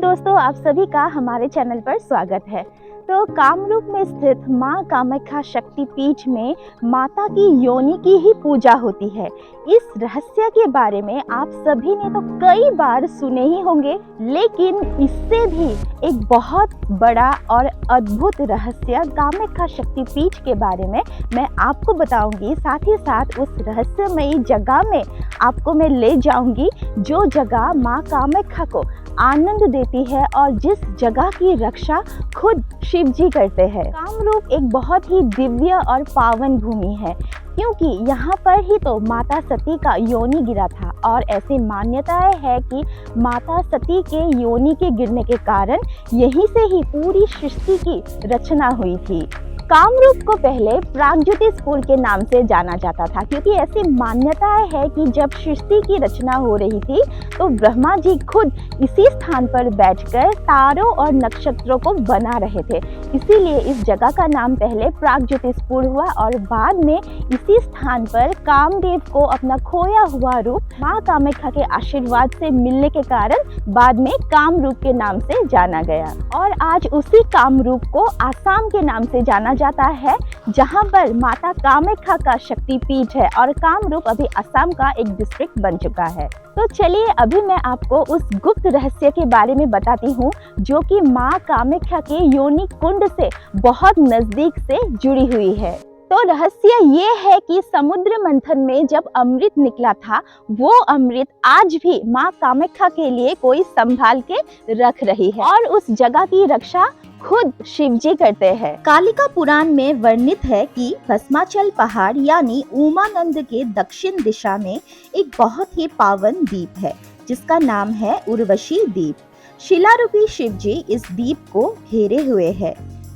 दोस्तों, आप सभी का हमारे चैनल पर स्वागत है। तो कामरूप में स्थित मां कामाख्या शक्तिपीठ में माता की योनि की ही पूजा होती है। इस रहस्य के बारे में आप सभी ने तो कई बार सुने ही होंगे, लेकिन इससे भी एक बहुत बड़ा और अद्भुत रहस्य कामाख्या शक्तिपीठ के बारे में मैं आपको बताऊंगी। साथ ही साथ उस रहस्यमयी जगह में आपको मैं ले जाऊंगी, जो जगह मां कामाख्या को आनंद देती है और जिस जगह की रक्षा खुद शिव जी करते हैं। कामरूप एक बहुत ही दिव्य और पावन भूमि है, क्योंकि यहाँ पर ही तो माता सती का योनि गिरा था और ऐसी मान्यताएं है कि माता सती के योनि के गिरने के कारण यहीं से ही पूरी सृष्टि की रचना हुई थी। कामरूप को पहले प्रागज्योतिषपुर के नाम से जाना जाता था, क्योंकि ऐसी मान्यताएं है कि जब सृष्टि की रचना हो रही थी तो ब्रह्मा जी खुद इसी स्थान पर बैठकर तारों और नक्षत्रों को बना रहे थे। इसीलिए इस जगह का नाम पहले प्रागज्योतिषपुर हुआ और बाद में इसी स्थान पर कामदेव को अपना खोया हुआ रूप मां कामाख्या के आशीर्वाद से मिलने के कारण बाद में कामरूप के नाम से जाना गया। और आज उसी कामरूप को आसाम के नाम से जाना जाता है, जहां पर माता कामाख्या का शक्तिपीठ है और कामरूप अभी असम का एक डिस्ट्रिक्ट बन चुका है। तो चलिए अभी मैं आपको उस गुप्त रहस्य के बारे में बताती हूँ, जो कि मां कामाख्या के योनि कुंड से बहुत नजदीक से जुड़ी हुई है। तो रहस्य ये है कि समुद्र मंथन में जब अमृत निकला था, वो अमृत आज भी मां कामाख्या के लिए कोई संभाल के रख रही है और उस जगह की रक्षा खुद शिव जी करते हैं। कालिका पुराण में वर्णित है कि भस्माचल पहाड़ यानी उमानंद के दक्षिण दिशा में एक बहुत ही पावन द्वीप है, जिसका नाम है उर्वशी द्वीप। शिलारूपी शिव जी इस द्वीप को घेरे हुए है।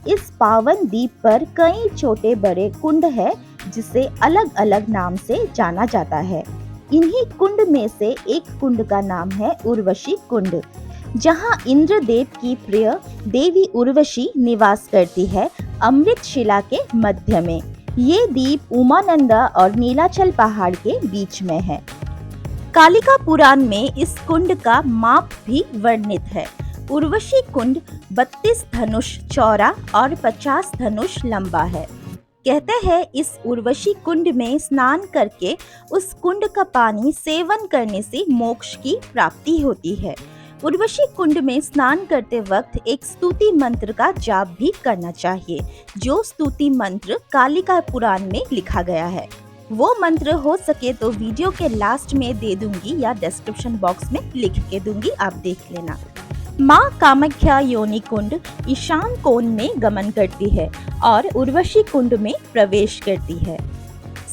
इस पावन द्वीप पर कई छोटे बड़े कुंड है, जिसे अलग अलग नाम से जाना जाता है। इन्हीं कुंड में से एक कुंड का नाम है उर्वशी कुंड, जहां इंद्रदेव की प्रिय देवी उर्वशी निवास करती है अमृत शिला के मध्य में। ये द्वीप उमानंदा और नीलाचल पहाड़ के बीच में है। कालिका पुराण में इस कुंड का माप भी वर्णित है। उर्वशी कुंड 32 धनुष चौड़ा और 50 धनुष लंबा है। कहते हैं इस उर्वशी कुंड में स्नान करके उस कुंड का पानी सेवन करने से मोक्ष की प्राप्ति होती है। उर्वशी कुंड में स्नान करते वक्त एक स्तुति मंत्र का जाप भी करना चाहिए, जो स्तुति मंत्र कालिका पुराण में लिखा गया है। वो मंत्र हो सके तो वीडियो के लास्ट में दे दूंगी या डिस्क्रिप्शन बॉक्स में लिख के दूंगी, आप देख लेना। मां कामाख्या योनि कुंड ईशान कोण में गमन करती है और उर्वशी कुंड में प्रवेश करती है।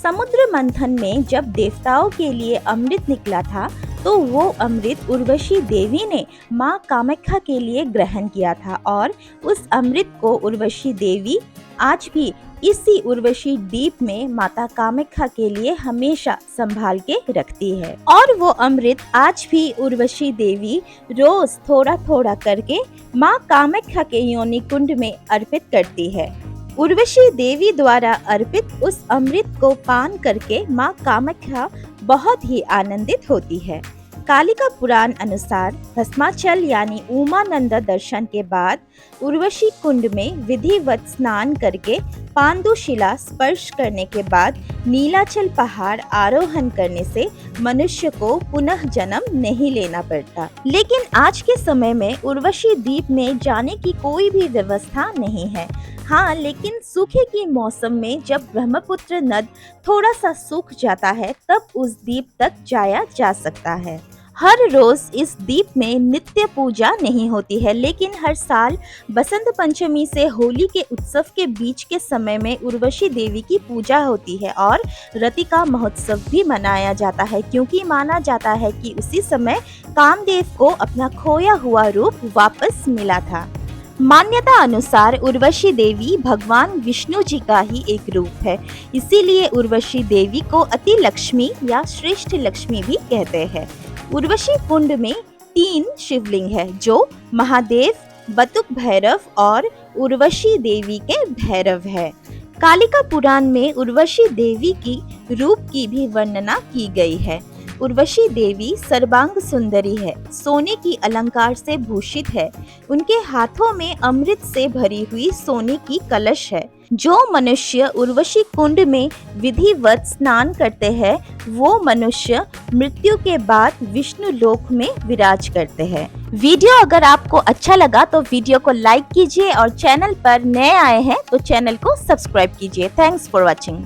समुद्र मंथन में जब देवताओं के लिए अमृत निकला था, तो वो अमृत उर्वशी देवी ने मां कामाख्या के लिए ग्रहण किया था और उस अमृत को उर्वशी देवी आज भी इसी उर्वशी द्वीप में माता कामाख्या के लिए हमेशा संभाल के रखती है। और वो अमृत आज भी उर्वशी देवी रोज थोड़ा थोड़ा करके मां कामाख्या के योनि कुंड में अर्पित करती है। उर्वशी देवी द्वारा अर्पित उस अमृत को पान करके मां कामाख्या बहुत ही आनंदित होती है। कालिका पुराण अनुसार भस्माचल यानी उमानंद दर्शन के बाद उर्वशी कुंड में विधिवत स्नान करके पांडुशिला स्पर्श करने के बाद नीलाचल पहाड़ आरोहण करने से मनुष्य को पुनः जन्म नहीं लेना पड़ता। लेकिन आज के समय में उर्वशी द्वीप में जाने की कोई भी व्यवस्था नहीं है। हाँ, लेकिन सूखे के मौसम में जब ब्रह्मपुत्र नद थोड़ा सा सूख जाता है, तब उस द्वीप तक जाया जा सकता है। हर रोज इस द्वीप में नित्य पूजा नहीं होती है, लेकिन हर साल बसंत पंचमी से होली के उत्सव के बीच के समय में उर्वशी देवी की पूजा होती है और रतिका महोत्सव भी मनाया जाता है, क्योंकि माना जाता है कि उसी समय कामदेव को अपना खोया हुआ रूप वापस मिला था। मान्यता अनुसार उर्वशी देवी भगवान विष्णु जी का ही एक रूप है, इसीलिए उर्वशी देवी को अति लक्ष्मी या श्रेष्ठ लक्ष्मी भी कहते हैं। उर्वशी कुंड में 3 शिवलिंग है, जो महादेव, बतुक भैरव और उर्वशी देवी के भैरव है। कालिका पुराण में उर्वशी देवी की रूप की भी वर्णना की गई है। उर्वशी देवी सर्वांग सुंदरी है, सोने की अलंकार से भूषित है। उनके हाथों में अमृत से भरी हुई सोने की कलश है। जो मनुष्य उर्वशी कुंड में विधिवत स्नान करते हैं, वो मनुष्य मृत्यु के बाद विष्णु लोक में विराज करते हैं। वीडियो अगर आपको अच्छा लगा तो वीडियो को लाइक कीजिए और चैनल पर नए आए हैं तो चैनल को सब्सक्राइब कीजिए। Thanks for watching.